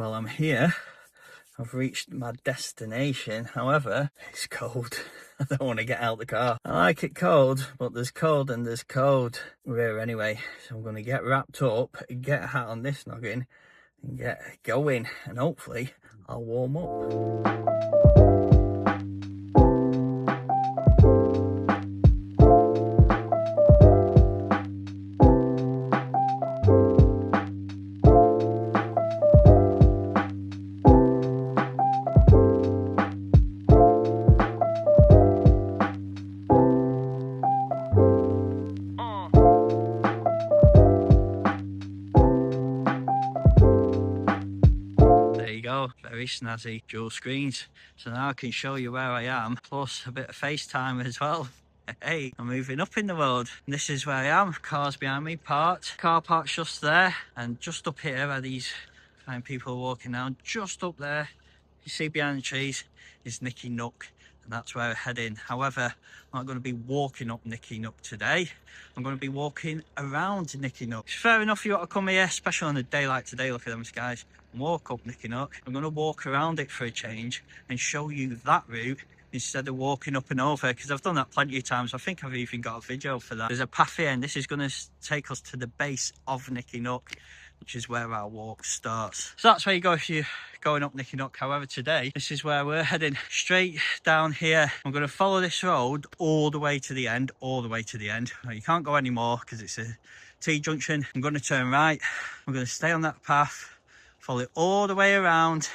Well, I'm here. I've reached my destination. However, it's cold. I don't want to get out the car. I like it cold, but there's cold and there's cold. We're here anyway, so I'm going to get wrapped up, get a hat on this noggin, and get going, and hopefully I'll warm up. Very snazzy dual screens, so now I can show you where I am, plus a bit of FaceTime as well. Hey, I'm moving up in the world. This is where I am. Cars behind me parked, car park's just there, and just up here where these fine people are walking down, just up there you see behind the trees is Nicky Nook, and that's where we're heading. However, I'm not going to be walking up Nicky Nook today. I'm going to be walking around Nicky Nook. It's fair enough you got to come here, especially on a day like today. Look at them skies. Walk up Nicky Nook. I'm going to walk around it for a change and show you that route instead of walking up and over, because I've done that plenty of times. I think I've even got a video for that. There's a path here, and this is going to take us to the base of Nicky Nook, which is where our walk starts. So that's where you go if you're going up Nicky Nook. However, today, this is where we're heading, straight down here. I'm going to follow this road all the way to the end, all the way to the end. Now, you can't go anymore because it's a T-junction. I'm going to turn right. I'm going to stay on that path, follow it all the way around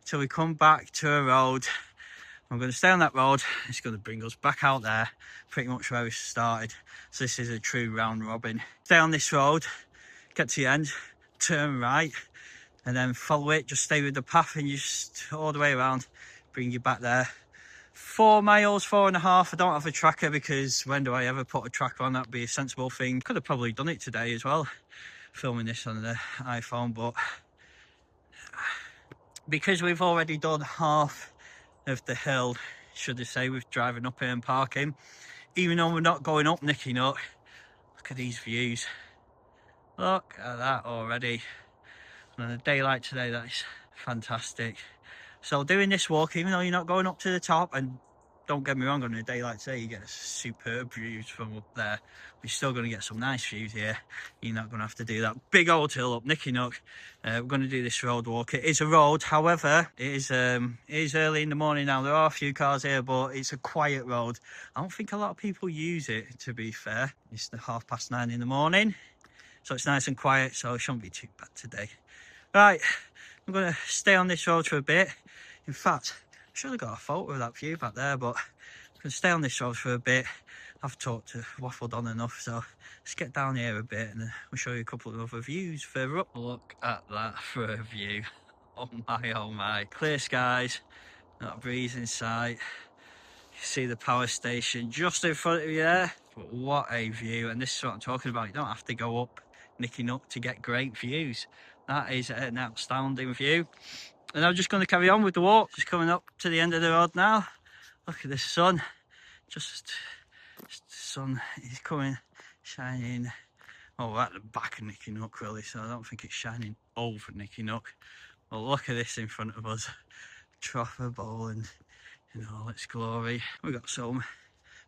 till we come back to a road. I'm going to stay on that road. It's going to bring us back out there, pretty much where we started. So this is a true round robin. Stay on this road, get to the end, turn right, and then follow it. Just stay with the path and just all the way around, bring you back there. 4 miles, 4.5. I don't have a tracker because when do I ever put a tracker on? That'd be a sensible thing. Could have probably done it today as well, filming this on the iPhone, but because we've already done half of the hill, should I say, with driving up here and parking, even though we're not going up Nicky Nook, look at these views. Look at that already. And on a day like today, that is fantastic. So doing this walk, even though you're not going up to the top, and don't get me wrong, on a day like today you get superb views from up there, we're still going to get some nice views here. You're not going to have to do that big old hill up Nicky Nook. We're going to do this road walk. It is a road, however, it is early in the morning now. There are a few cars here, but it's a quiet road. I don't think a lot of people use it, to be fair. It's the 9:30 in the morning, so it's nice and quiet, so it shouldn't be too bad today. Right, I'm going to stay on this road for a bit. In fact, I should have got a photo of that view back there, but I'm going to stay on this road for a bit. I've waffled on enough, so let's get down here a bit and we'll show you a couple of other views further up. Look at that for a view. Oh my. Clear skies, not a breeze in sight. You see the power station just in front of you there. But what a view, and this is what I'm talking about. You don't have to go up Nicky Nook to get great views. That is an outstanding view. And I'm just going to carry on with the walk. Just coming up to the end of the road now. Look at the sun. Just the sun is coming, shining. Oh, at the back of Nicky Nook, really. So I don't think it's shining over Nicky Nook. Well, look at this in front of us. Forest of Bowland in all its glory. We've got some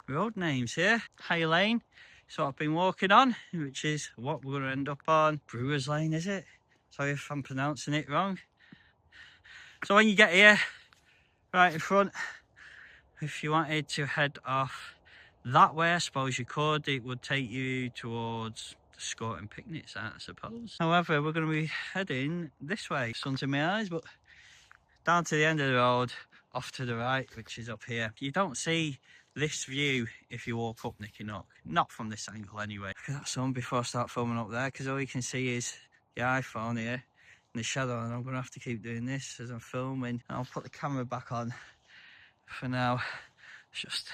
road names here. High Lane is what I've been walking on, which is what we're going to end up on. Brewer's Lane, is it? Sorry if I'm pronouncing it wrong. So when you get here, right in front, if you wanted to head off that way, I suppose you could. It would take you towards the Scorton picnic site, I suppose. However, we're going to be heading this way. Sun's in my eyes, but down to the end of the road, off to the right, which is up here. You don't see this view if you walk up Nicky Nook. Not from this angle anyway. Look at that sun before I start filming up there, because all you can see is the iPhone here in the shadow, and I'm going to have to keep doing this as I'm filming. I'll put the camera back on for now. Just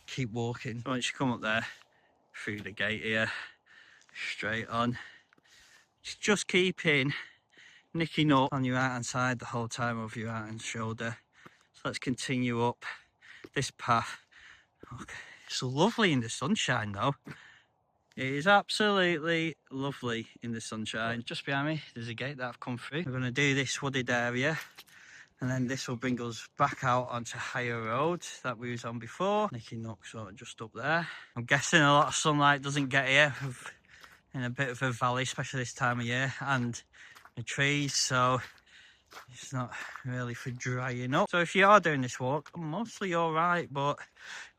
keep walking. Once you come up there, through the gate here, straight on. Just keeping Nicky Nook on your right hand side the whole time, over your right hand shoulder. So let's continue up this path. Okay. It's lovely in the sunshine though. It is absolutely lovely in the sunshine. Just behind me, there's a gate that I've come through. We're going to do this wooded area, and then this will bring us back out onto higher road that we was on before. Nicky Nook sort of just up there. I'm guessing a lot of sunlight doesn't get here in a bit of a valley, especially this time of year, and the trees, so it's not really for drying up. So if you are doing this walk, mostly all right, but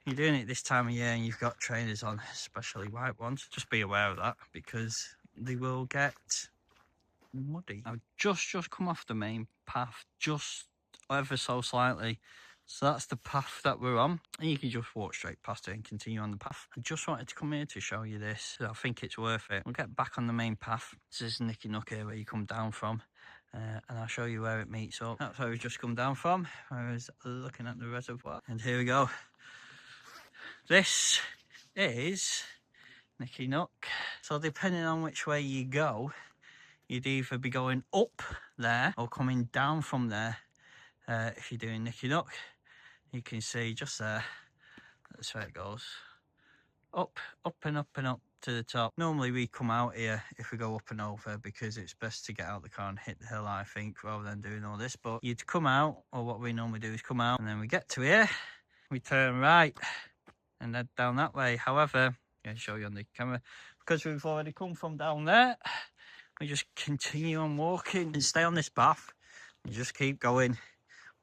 you're doing it this time of year and you've got trainers on, especially white ones, just be aware of that because they will get muddy. I've just come off the main path, just ever so slightly. So that's the path that we're on, and you can just walk straight past it and continue on the path. I just wanted to come here to show you this. I think it's worth it. We'll get back on the main path. This is Nicky Nook here where you come down from. And I'll show you where it meets up. That's where we've just come down from. I was looking at the reservoir. And here we go. This is Nicky Nook. So depending on which way you go, you'd either be going up there or coming down from there. If you're doing Nicky Nook, you can see just there, that's where it goes. Up and up and up to the top. Normally we come out here if we go up and over because it's best to get out the car and hit the hill, I think, rather than doing all this. But you'd come out, or what we normally do is come out, and then we get to here, we turn right and head down that way. However, I'll show you on the camera, because we've already come from down there, we just continue on walking and stay on this path and just keep going.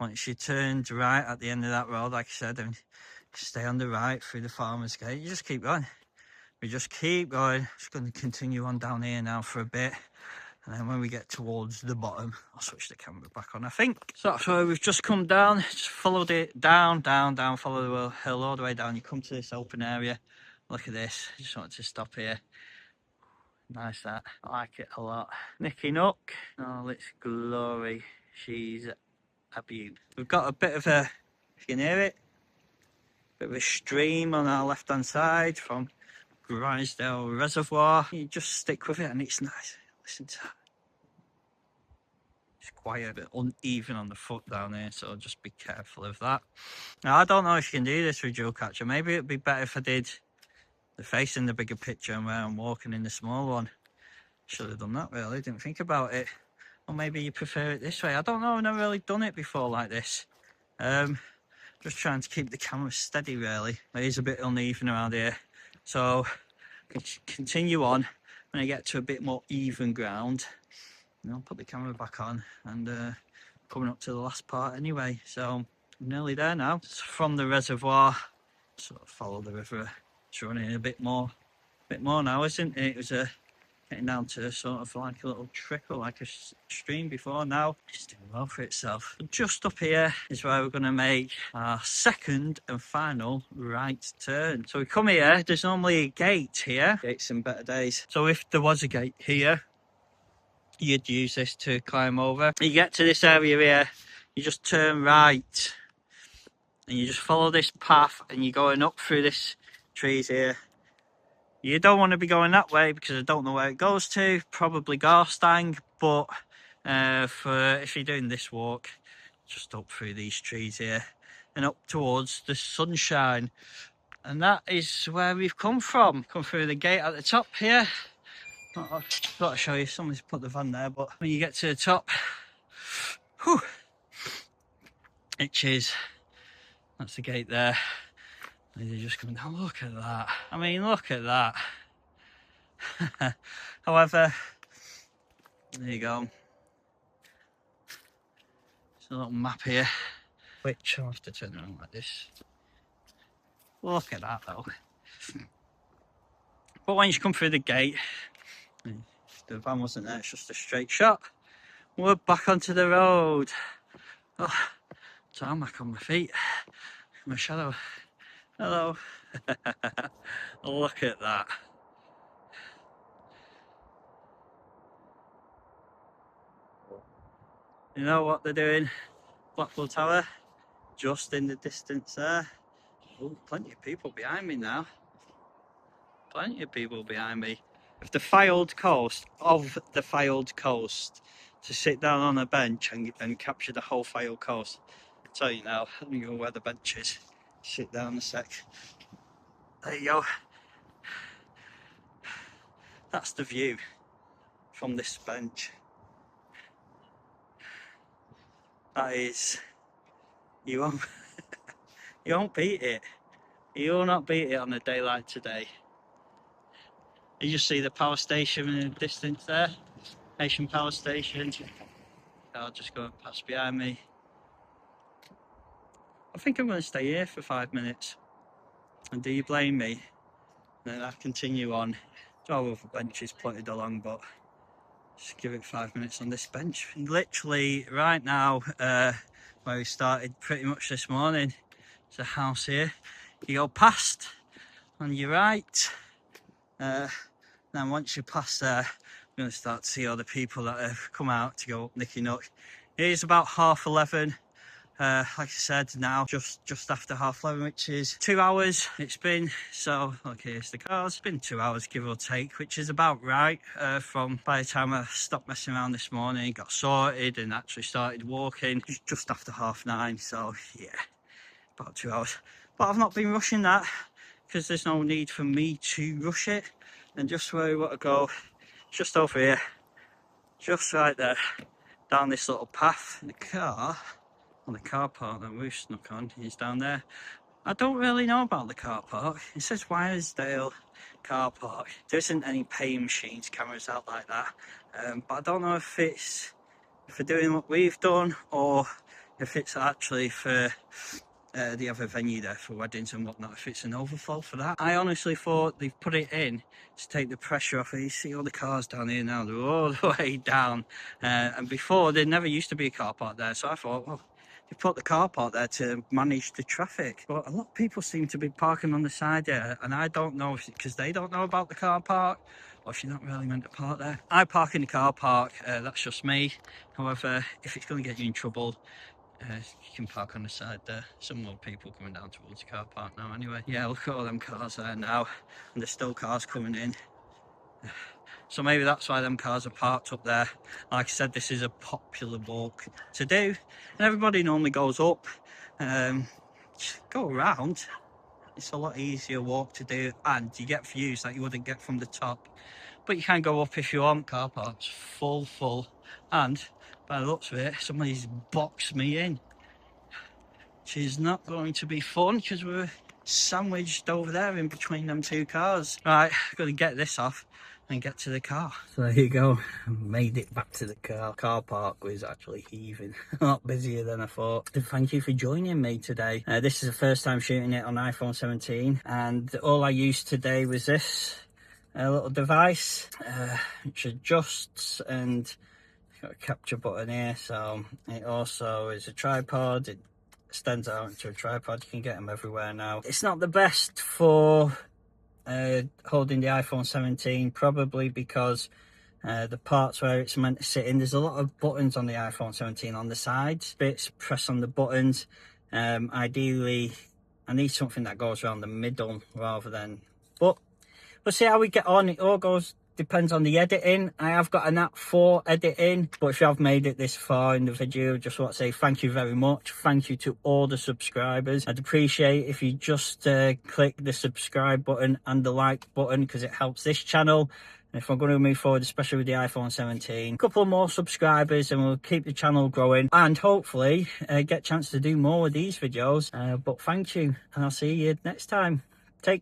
Once you turned right at the end of that road, like I said, and stay on the right through the farmer's gate, you just keep going. We just keep going. Just going to continue on down here now for a bit. And then when we get towards the bottom, I'll switch the camera back on, I think. So that's where we've just come down. Just followed it down, follow the hill all the way down. You come to this open area. Look at this. Just wanted to stop here. Nice that. I like it a lot. Nicky Nook. Oh, it's glory. She's a beaut. We've got a bit of a, if you can hear it, bit of a stream on our left hand side from Grisdale Reservoir. You just stick with it and it's nice. Listen to that. It's quiet, a bit uneven on the foot down here, so just be careful of that. Now, I don't know if you can do this with dual catcher. Maybe it'd be better if I did the face in the bigger picture and where I'm walking in the small one. Should have done that, really. Didn't think about it. Or maybe you prefer it this way. I don't know. I've never really done it before like this. Just trying to keep the camera steady, really. It is a bit uneven around here. So, continue on. When I get to a bit more even ground, I'll put the camera back on and coming up to the last part anyway. So, I'm nearly there now. Just from the reservoir, sort of follow the river. It's running a bit more now, isn't it? It was getting down to sort of like a little trickle, like a stream before. Now it's doing well for itself. Just up here is where we're going to make our second and final right turn. So we come here, there's normally a gate here. Gates in better days. So if there was a gate here, you'd use this to climb over. You get to this area here, you just turn right and you just follow this path and you're going up through this trees here. You don't want to be going that way because I don't know where it goes to, probably Garstang, but for if you're doing this walk, just up through these trees here and up towards the sunshine. And that is where we've come from. Come through the gate at the top here. I thought I'd show you, somebody's put the van there, but when you get to the top, whew, itches. That's the gate there. They're just coming down. Look at that. I mean, look at that. However, there you go. There's a little map here, which I'll have to turn around like this. Look at that though. But once you come through the gate, if the van wasn't there, it's just a straight shot. We're back onto the road. Oh, tarmac on my feet. My shadow. Hello. Look at that. You know what they're doing? Blackpool Tower, just in the distance there. Oh, plenty of people behind me now. Plenty of people behind me. Of the Fylde coast, to sit down on a bench and capture the whole Fylde coast. I'll tell you now, let me go where the bench is. Sit down a sec. There you go. That's the view from this bench. That is, you won't, you won't beat it. You will not beat it on a day like today. You just see the power station in the distance there, Nation Power Station. I'll just go past behind me. I think I'm going to stay here for 5 minutes. And do you blame me? Then I continue on. All other benches plotted along, but just give it 5 minutes on this bench. Literally right now, where we started pretty much this morning, there's a house here. You go past on your right. Then once you pass there, you're going to start to see all the people that have come out to go up Nicky Nook. It is about 11:30. Like I said, now just after 11:30, which is 2 hours it's been. So look, here's the cars. It's been 2 hours give or take, which is about right from by the time I stopped messing around this morning, got sorted and actually started walking just after 9:30. So yeah, about 2 hours. But I've not been rushing that because there's no need for me to rush it. And just where we want to go, just over here, just right there, down this little path. The car park that we've snuck on is down there. I don't really know about the car park. It says Wyresdale car park. There isn't any pay machines, cameras out like that. But I don't know if it's for doing what we've done or if it's actually for the other venue there for weddings and whatnot, if it's an overflow for that. I honestly thought they've put it in to take the pressure off. You see all the cars down here now, they're all the way down. And before, there never used to be a car park there, so I thought, well, they put the car park there to manage the traffic. But a lot of people seem to be parking on the side there, and I don't know if it's because they don't know about the car park or if you're not really meant to park there. I park in the car park, that's just me. However, if it's going to get you in trouble, you can park on the side there. Some more people coming down towards the car park now anyway. Yeah, look at all them cars there now, and there's still cars coming in. So maybe that's why them cars are parked up there. Like I said, this is a popular walk to do, and everybody normally goes up, go around. It's a lot easier walk to do, and you get views that you wouldn't get from the top. But you can go up if you want. Car park's full, and by the looks of it, somebody's boxed me in, which is not going to be fun because we're sandwiched over there in between them two cars. Right, I've got to get this off and get to the car. So there you go, made it back to the car. Car park was actually heaving, a lot busier than I thought. Thank you for joining me today. This is the first time shooting it on iPhone 17, and all I used today was this little device which adjusts, and got a capture button here, so it also is a tripod. It extends out into a tripod. You can get them everywhere now. It's not the best for holding the iPhone 17, probably because the parts where it's meant to sit in, there's a lot of buttons on the iPhone 17 on the sides. Bits, press on the buttons. Ideally, I need something that goes around the middle rather than, but we'll see how we get on. It all depends on the editing. I have got an app for editing, but if you have made it this far in the video, just want to say thank you very much. Thank you to all the subscribers. I'd appreciate if you just click the subscribe button and the like button, because it helps this channel. And if I'm going to move forward, especially with the iPhone 17, a couple more subscribers and we'll keep the channel growing, and hopefully get a chance to do more with these videos. But thank you, and I'll see you next time. Take care.